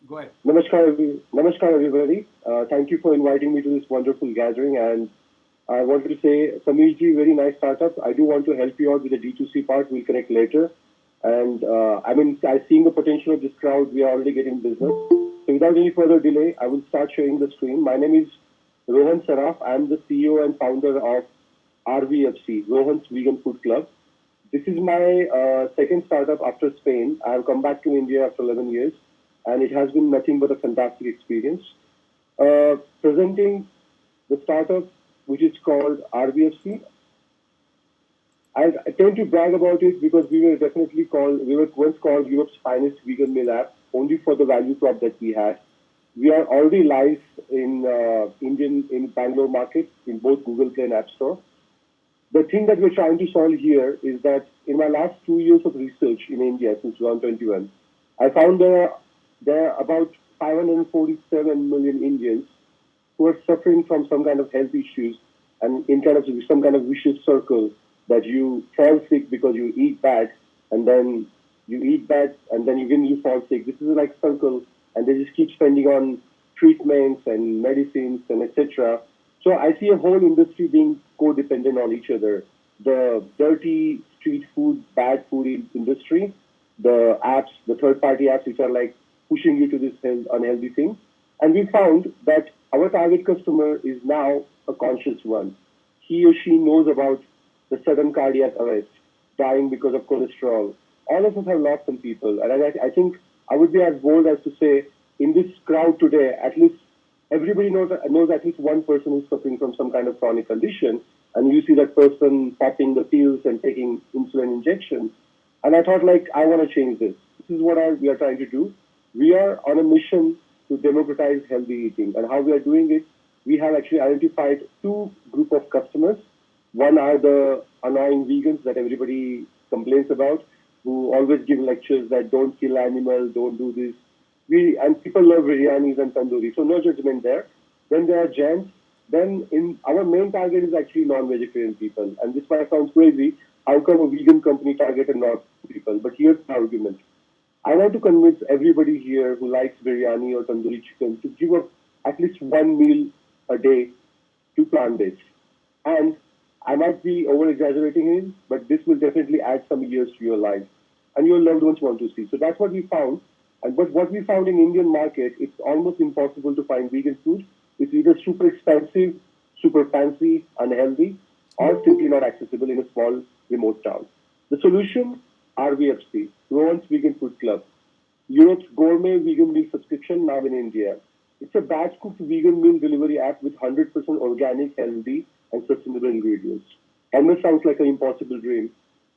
Go ahead. Namaskar, everybody. Thank you for inviting me to this wonderful gathering. And I wanted to say, Sameerji, very nice startup. I do want to help you out with the D2C part. We'll connect later. And I'm seeing the potential of this crowd. We are already getting business. So without any further delay, I will start sharing the screen. My name is Rohan Saraf. I'm the CEO and founder of RVFC, Rohan's Vegan Food Club. This is my second startup after Spain. I have come back to India after 11 years, and it has been nothing but a fantastic experience. Presenting the startup, which is called RVFC. I tend to brag about it because we were once called Europe's finest vegan meal app, only for the value prop that we had. We are already live in Bangalore market in both Google Play and App Store. The thing that we're trying to solve here is that in my last 2 years of research in India since 2021, I found there are about 547 million Indians who are suffering from some kind of health issues and in kind of some kind of vicious circle that you fall sick because you eat bad and then you eat bad and then again you fall sick. This is like circle and they just keep spending on treatments and medicines and etc. So I see a whole industry being codependent on each other. The dirty street food, bad food industry, the apps, the third-party apps which are like pushing you to this unhealthy thing. And we found that our target customer is now a conscious one. He or she knows about the sudden cardiac arrest, dying because of cholesterol. All of us have lost some people. And I think I would be as bold as to say, in this crowd today, at least everybody knows at least one person who's suffering from some kind of chronic condition. And you see that person popping the pills and taking insulin injections. And I thought, like, I want to change this. This is what we are trying to do. We are on a mission to democratize healthy eating. And how we are doing it, we have actually identified two group of customers. One are the annoying vegans that everybody complains about, who always give lectures that don't kill animals, don't do this. And people love biryanis and tandoori, so no judgment there. Then there are Jains. Then our main target is actually non-vegetarian people. And this might sound crazy. How come a vegan company targeted not people? But here's the argument. I want to convince everybody here who likes biryani or tandoori chicken to give up at least one meal a day to plant-based. And I might be over-exaggerating it, but this will definitely add some years to your life. And your loved ones want to see. So that's what we found. But what we found in Indian market, it's almost impossible to find vegan food. It's either super expensive, super fancy, unhealthy, or simply not accessible in a small remote town. The solution, RVFC, Rohan's Vegan Food Club, Europe's gourmet vegan meal subscription now in India. It's a batch-cooked vegan meal delivery app with 100% organic, healthy, and sustainable ingredients. Almost sounds like an impossible dream,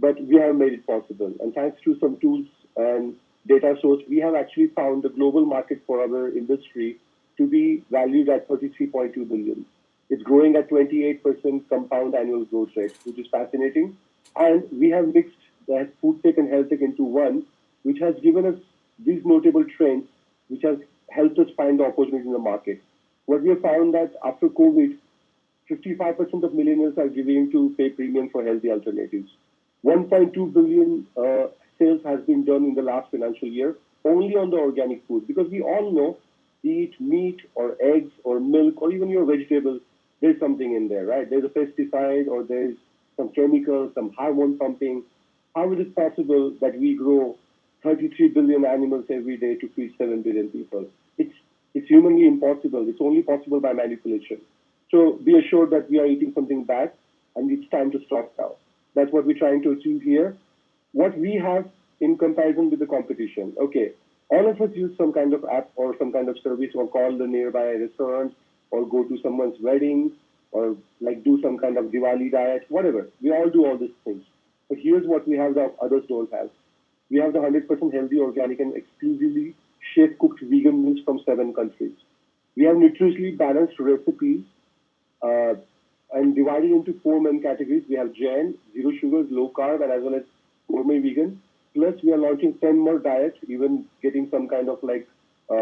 but we have made it possible. And thanks to some tools and data source, we have actually found the global market for our industry to be valued at 33.2 billion. It's growing at 28% compound annual growth rate, which is fascinating. And we have mixed the food tech and health tech into one, which has given us these notable trends, which has helped us find the opportunity in the market. What we have found that after COVID, 55% of millennials are giving to pay premium for healthy alternatives. 1.2 billion sales has been done in the last financial year only on the organic food because we all know, be it meat or eggs or milk or even your vegetables, there's something in there, right? There's a pesticide or there's some chemicals, some hormone pumping. How is it possible that we grow 33 billion animals every day to feed 7 billion people? It's humanly impossible. It's only possible by manipulation. So be assured that we are eating something bad and it's time to stop now. That's what we're trying to achieve here. What we have in comparison with the competition. Okay, all of us use some kind of app or some kind of service or call the nearby restaurant or go to someone's wedding or like do some kind of Diwali diet, whatever. We all do all these things. But here's what we have that others don't have. We have the 100% healthy, organic, and exclusively chef-cooked vegan meals from 7 countries. We have nutritionally balanced recipes uh, and divided into 4 main categories. We have Jain, zero sugars, low carb, and as well as gourmet vegan. Plus, we are launching 10 more diets, even getting some kind of like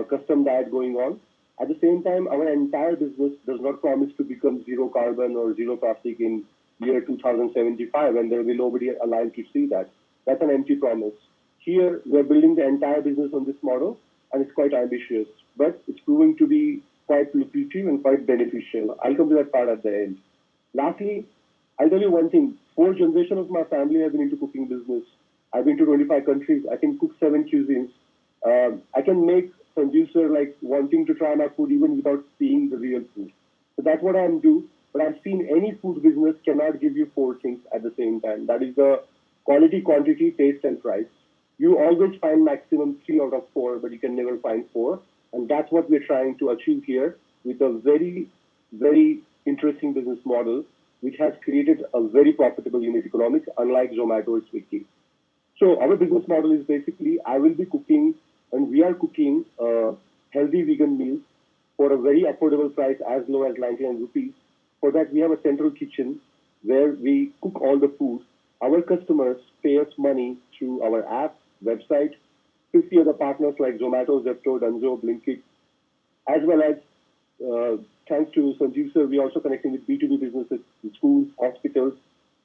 custom diet going on. At the same time, our entire business does not promise to become zero carbon or zero plastic in year 2075, and there will be nobody alive to see that. That's an empty promise. Here, we're building the entire business on this model, and it's quite ambitious, but it's proving to be quite lucrative and quite beneficial. I'll come to that part at the end. Lastly, I'll tell you one thing. 4 generations of my family have been into cooking business. I've been to 25 countries. I can cook 7 cuisines. I can make Sanjeev sir like wanting to try my food even without seeing the real food. So that's what I'm do. But I've seen any food business cannot give you 4 things at the same time. That is the quality, quantity, taste, and price. You always find maximum 3 out of 4, but you can never find 4. And that's what we're trying to achieve here with a very, very interesting business model, which has created a very profitable unit economics, unlike Zomato or Swiggy. So our business model is basically I will be cooking, and we are cooking healthy vegan meals for a very affordable price as low as 99 rupees. For that, we have a central kitchen where we cook all the food. Our customers pay us money through our app, website, 50 other partners like Zomato, Zepto, Dunzo, Blinkit, as well as thanks to Sanjeev sir, we are also connecting with B2B businesses, schools, hospitals,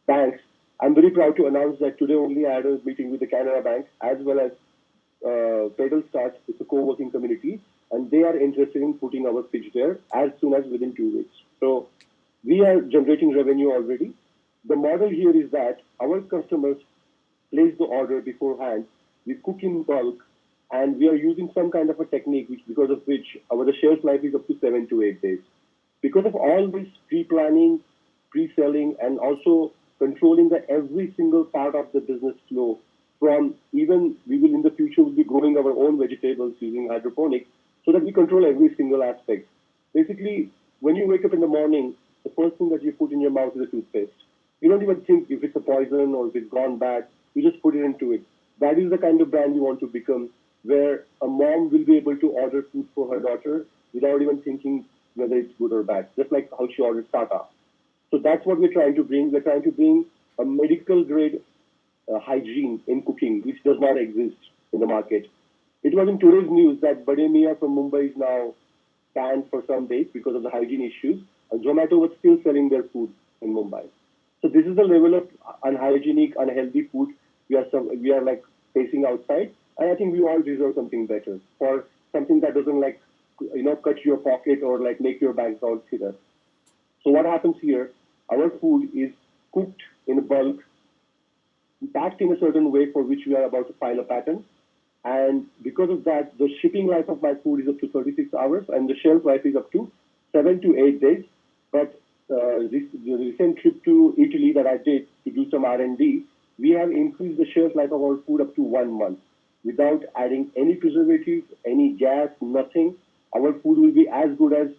banks. I'm very proud to announce that today only I had a meeting with the Canara Bank as well as Pedal Start. It's a co-working community, and they are interested in putting our pitch there as soon as within 2 weeks. So we are generating revenue already. The model here is that our customers place the order beforehand. We cook in bulk, and we are using some kind of a technique because of which our shelf life is up to 7 to 8 days. Because of all this pre-planning, pre-selling, and also controlling every single part of the business flow, from even we will in the future will be growing our own vegetables using hydroponics, so that we control every single aspect. Basically, when you wake up in the morning, the first thing that you put in your mouth is a toothpaste. You don't even think if it's a poison or if it's gone bad. You just put it into it. That is the kind of brand you want to become, where a mom will be able to order food for her daughter without even thinking whether it's good or bad, just like how she ordered Tata. So that's what we're trying to bring. We're trying to bring a medical grade hygiene in cooking, which does not exist in the market. It was in today's news that Bade Mia from Mumbai is now banned for some days because of the hygiene issues, and Zomato was still selling their food in Mumbai. So this is the level of unhygienic, unhealthy food we are like facing outside, and I think we all deserve something better, for something that doesn't like cut your pocket or like make your bank account thinner. So what happens here? Our food is cooked in bulk, packed in a certain way for which we are about to file a patent. And because of that, the shipping life of my food is up to 36 hours, and the shelf life is up to 7 to 8 days. But the recent trip to Italy that I did to do some R&D, we have increased the shelf life of our food up to 1 month without adding any preservatives, any gas, nothing. Our food will be as good as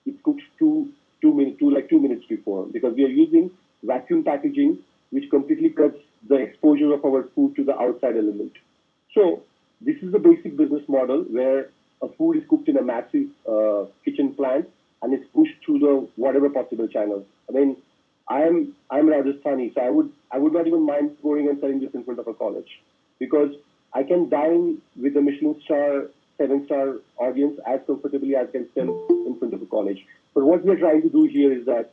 it cooks 2 minutes before, because we are using vacuum packaging, which completely cuts the exposure of our food to the outside element. So this is the basic business model where a food is cooked in a massive kitchen plant and it's pushed through the whatever possible channels. I mean, I'm Rajasthani, so I would not even mind going and selling this in front of a college, because I can dine with a Michelin star, 7-star audience as comfortably as I can sell in front of a college. But what we're trying to do here is that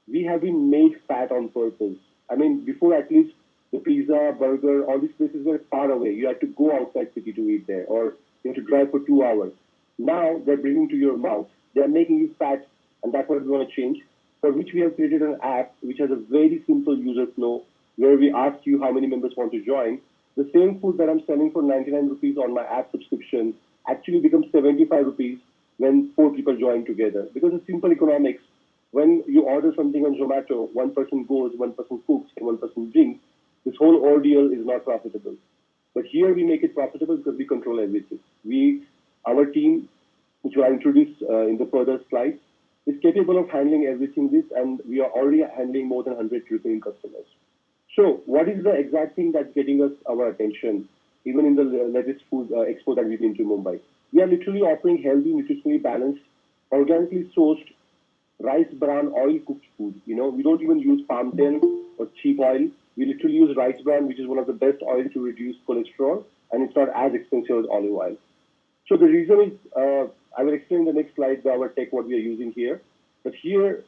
we have been made fat on purpose. I mean, before at least the pizza, burger, all these places were far away. You had to go outside city to eat there, or you had to drive for 2 hours. Now they're bringing to your mouth. They're making you fat, and that's what we want to change, for which we have created an app which has a very simple user flow where we ask you how many members want to join. The same food that I'm selling for 99 rupees on my app subscription actually becomes 75 rupees when 4 people join together. Because it's simple economics. When you order something on Zomato, one person goes, one person cooks, and one person drinks, this whole ordeal is not profitable. But here we make it profitable because we control everything. Our team, which I introduced in the further slides, is capable of handling everything this, and we are already handling more than 100 retail customers. So what is the exact thing that's getting us our attention, even in the latest food expo that we've been to Mumbai? We are literally offering healthy, nutritionally balanced, organically sourced, rice bran oil cooked food. We don't even use palm oil or cheap oil. We literally use rice bran, which is one of the best oils to reduce cholesterol, and it's not as expensive as olive oil. So the reason is, I will explain in the next slide our tech, what we are using here. But here,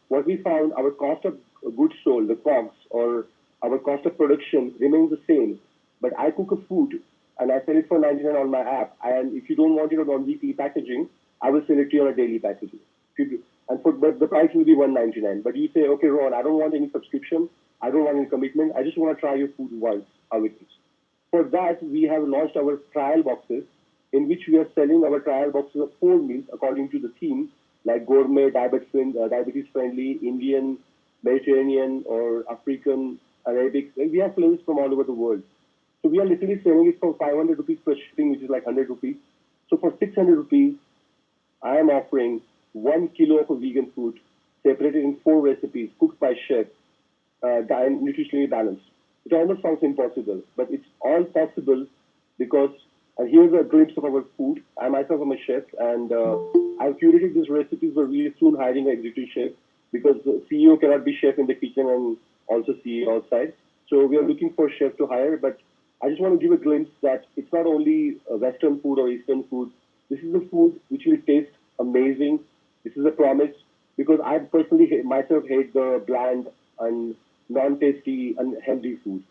what we found, our cost of goods sold, the COGS, or our cost of production remains the same. But I cook a food and I sell it for 99 on my app. And if you don't want it on weekly packaging, I will sell it to you on a daily packaging. But the price will be 199. But you say, okay, Ron, I don't want any subscription. I don't want any commitment. I just want to try your food once, how it is. For that, we have launched our trial boxes, in which we are selling our trial boxes of 4 meals according to the theme, like gourmet, diabetes friendly, Indian, Mediterranean, or African, Arabic. We have flavors from all over the world. So we are literally selling it for 500 rupees per shipping, which is like 100 rupees. So for 600 rupees, I am offering 1 kilo of a vegan food separated in 4 recipes cooked by chef, nutritionally balanced. It almost sounds impossible, but it's all possible because, and here's a glimpse of our food. I myself am a chef, and I've curated these recipes. We're really soon hiring an executive chef because the CEO cannot be chef in the kitchen and also CEO outside. So we are looking for chef to hire, but I just want to give a glimpse that it's not only Western food or Eastern food. This is a food which will taste amazing. This is a promise because I personally myself hate the bland and non-tasty and healthy food.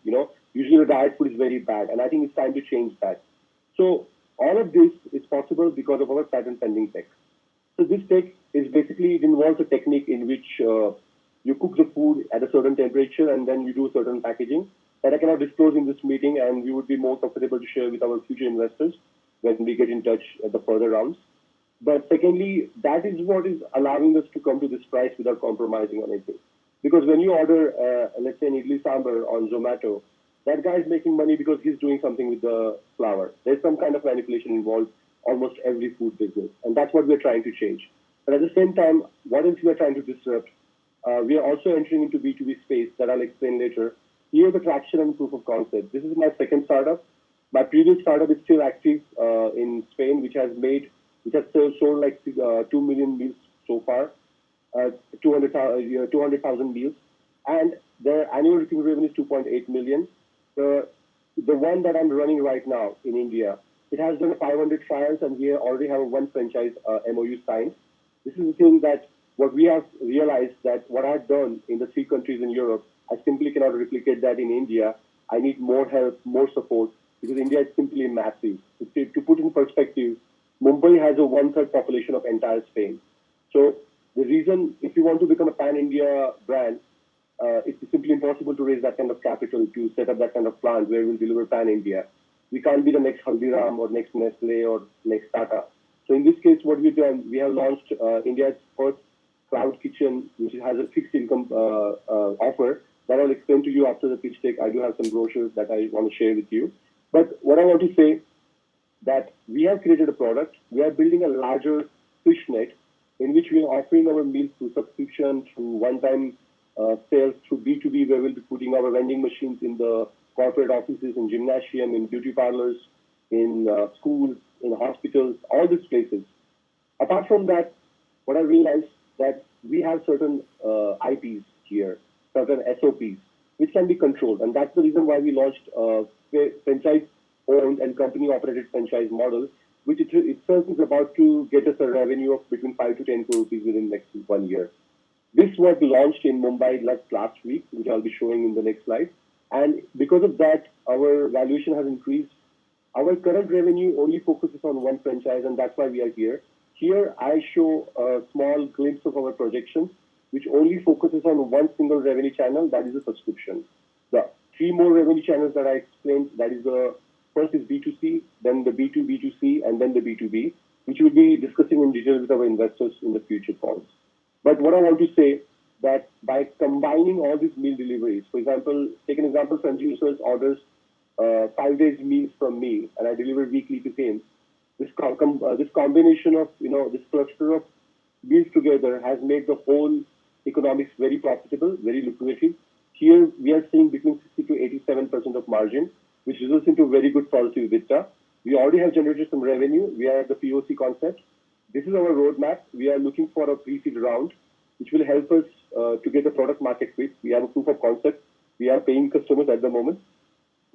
Usually the diet food is very bad, and I think it's time to change that. So all of this is possible because of our patent pending tech. So this tech is basically, it involves a technique in which you cook the food at a certain temperature and then you do certain packaging that I cannot disclose in this meeting, and we would be more comfortable to share with our future investors when we get in touch at the further rounds. But secondly, that is what is allowing us to come to this price without compromising on anything. Because when you order, let's say, an idli sambar on Zomato, that guy is making money because he's doing something with the flour. There's some kind of manipulation involved almost every food business, and that's what we're trying to change. But at the same time, what else we are trying to disrupt? We are also entering into B2B space that I'll explain later. Here's the traction and proof of concept. This is my second startup. My previous startup is still active in Spain, which has sold like 2 million meals so far, 200,000 meals, and their annual recurring revenue is 2.8 million. The one that I'm running right now in India, it has done 500 trials, and we already have one franchise MOU signed. This is the thing that what we have realized, that what I've done in the 3 countries in Europe, I simply cannot replicate that in India. I need more help, more support, because India is simply massive. To put in perspective, Mumbai has a 1/3 population of entire Spain. So the reason, if you want to become a pan-India brand, it's simply impossible to raise that kind of capital to set up that kind of plant where we'll deliver pan-India. We can't be the next Haldiram or next Nestle or next Tata. So in this case, what we've done, we have launched India's first cloud kitchen, which has a fixed income offer that I'll explain to you after the pitch deck. I do have some brochures that I want to share with you. But what I want to say, that we have created a product. We are building a larger fishnet in which we are offering our meals through subscription, through one-time sales, through B2B, where we'll be putting our vending machines in the corporate offices, in gymnasium, in beauty parlors, in schools, in hospitals, all these places. Apart from that, what I realized that we have certain IPs here, certain SOPs, which can be controlled. And that's the reason why we launched franchise-owned and company-operated franchise model, which itself is about to get us a revenue of between 5 to 10 crore rupees within the next 1 year. This was launched in Mumbai last week, which I'll be showing in the next slide. And because of that, our valuation has increased. Our current revenue only focuses on one franchise, and that's why we are here. Here, I show a small glimpse of our projections, which only focuses on one single revenue channel, that is a subscription. The 3 more revenue channels that I explained, that is first is B2C, then the B2B2C, and then the B2B, which we'll be discussing in detail with our investors in the future calls. But what I want to say, that by combining all these meal deliveries, for example, take an example, Sanjeev Research orders 5 days meals from me, and I deliver weekly to him. This combination of, this cluster of meals together has made the whole economics very profitable, very lucrative. Here, we are seeing between 60 to 87% of margin, which results into very good positive EBITDA. We already have generated some revenue. We are at the POC concept. This is our roadmap. We are looking for a pre-seed round, which will help us to get a product market fit. We have a proof of concept. We are paying customers at the moment,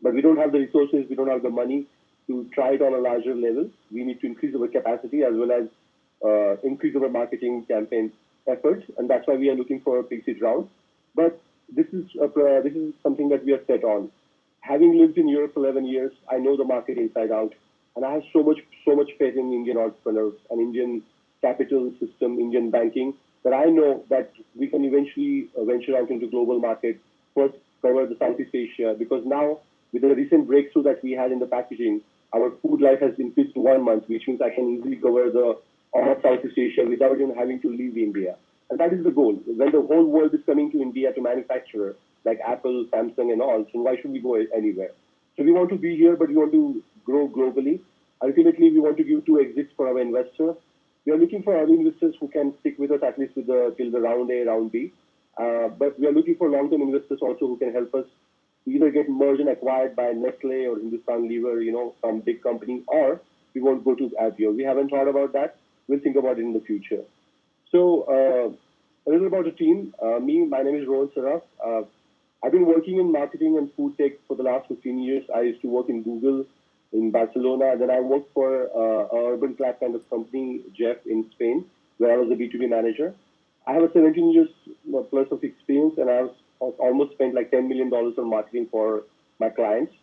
but we don't have the resources. We don't have the money to try it on a larger level. We need to increase our capacity as well as increase our marketing campaign efforts, and that's why we are looking for a pre-seed round. But this is something that we are set on. Having lived in Europe for 11 years, I know the market inside out, and I have so much faith in Indian entrepreneurs and Indian capital system, Indian banking, that I know that we can eventually venture out into global market, first cover the Southeast Asia, because now with the recent breakthrough that we had in the packaging, our food life has increased to 1 month, which means I can easily cover the all of Southeast Asia without even having to leave India. And that is the goal. When the whole world is coming to India to manufacture, like Apple, Samsung, and all, so why should we go anywhere? So we want to be here, but we want to grow globally. Ultimately, we want to give two exits for our investor. We are looking for early investors who can stick with us at least till the round A, round B. But we are looking for long-term investors also who can help us either get merged and acquired by Nestle or Hindustan Lever, some big company, or we won't go to IPO. We haven't thought about that. We'll think about it in the future. So a little about the team. My name is Rohan Saraf. I've been working in marketing and food tech for the last 15 years. I used to work in Google in Barcelona. Then I worked for an urban class kind of company, Jeff, in Spain, where I was a B2B manager. I have a 17 years plus of experience, and I've almost spent like $10 million on marketing for my clients.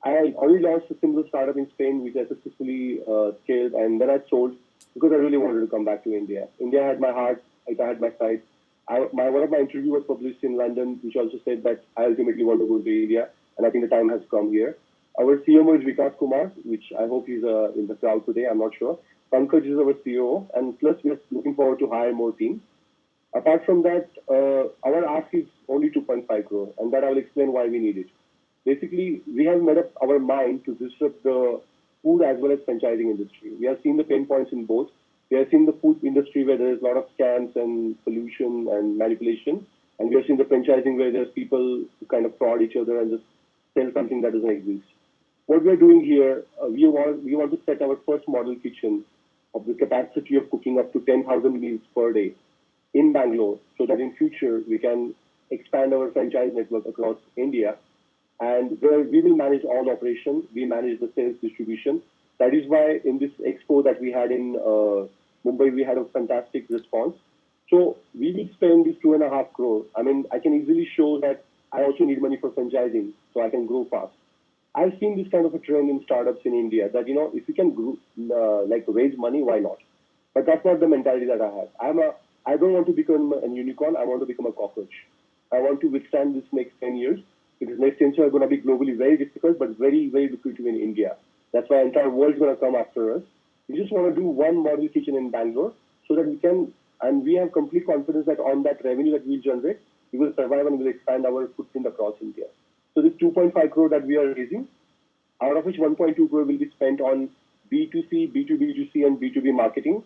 I already launched a similar startup in Spain, which I successfully scaled, and then I sold because I really wanted to come back to India. India had my heart, it had my side. One of my interviews was published in London, which also said that I ultimately want to go to India, and I think the time has come here. Our CMO is Vikas Kumar, which I hope he's in the crowd today, I'm not sure. Pankaj is our CEO, and plus we're looking forward to hire more team. Apart from that, our ask is only 2.5 crore, and that I will explain why we need it. Basically, we have made up our mind to disrupt the food as well as franchising industry. We have seen the pain points in both. We have seen the food industry where there is a lot of scams and pollution and manipulation, and we have seen the franchising where there's people who kind of fraud each other and just sell something that doesn't exist. What we are doing here, we want to set our first model kitchen of the capacity of cooking up to 10,000 meals per day in Bangalore, so that in future we can expand our franchise network across India, and where we will manage all operations, we manage the sales distribution. That is why in this expo that we had in Mumbai, we had a fantastic response. So we will spend this 2.5 crore. I mean, I can easily show that I also need money for franchising, so I can grow fast. I've seen this kind of a trend in startups in India that, if you can grow, raise money, why not? But that's not the mentality that I have. I don't want to become a unicorn. I want to become a cockroach. I want to withstand this next 10 years, because next 10 years are going to be globally very difficult, but very, very lucrative in India. That's why the entire world is going to come after us. We just want to do one model kitchen in Bangalore so that we can, and we have complete confidence that on that revenue that we'll generate, we will survive and we'll expand our footprint across India. So this 2.5 crore that we are raising, out of which 1.2 crore will be spent on B2C, B2B2C, and B2B marketing,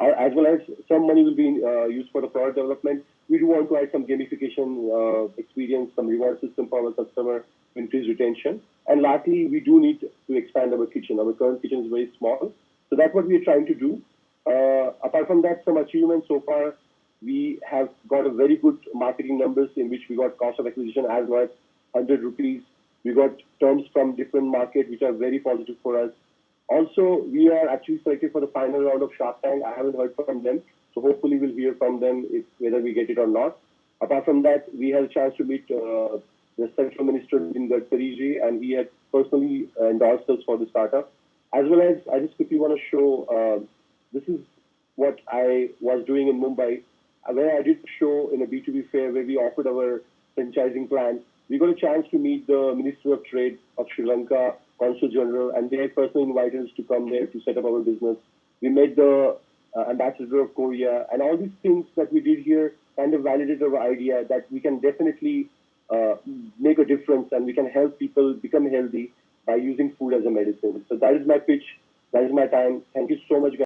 as well as some money will be used for the product development. We do want to add some gamification experience, some reward system for our customer to increase retention. And lastly, we do need to expand our kitchen. Our current kitchen is very small. So that's what we are trying to do. Apart from that, some achievements so far, we have got a very good marketing numbers in which we got cost of acquisition as low as 100 rupees. We got terms from different markets which are very positive for us. Also, we are actually selected for the final round of Shark Tank. I haven't heard from them, so hopefully we'll hear from them whether we get it or not. Apart from that, we had a chance to meet the Central Minister in Gadkari, and he had personally endorsed us for the startup. As well as, I just quickly want to show, this is what I was doing in Mumbai, where I did show in a B2B fair where we offered our franchising plan. We got a chance to meet the Minister of Trade of Sri Lanka, Consul General, and they personally invited us to come there to set up our business. We met the Ambassador of Korea, and all these things that we did here kind of validated our idea that we can definitely make a difference and we can help people become healthy by using food as a medicine. So that is my pitch. That is my time. Thank you so much, guys.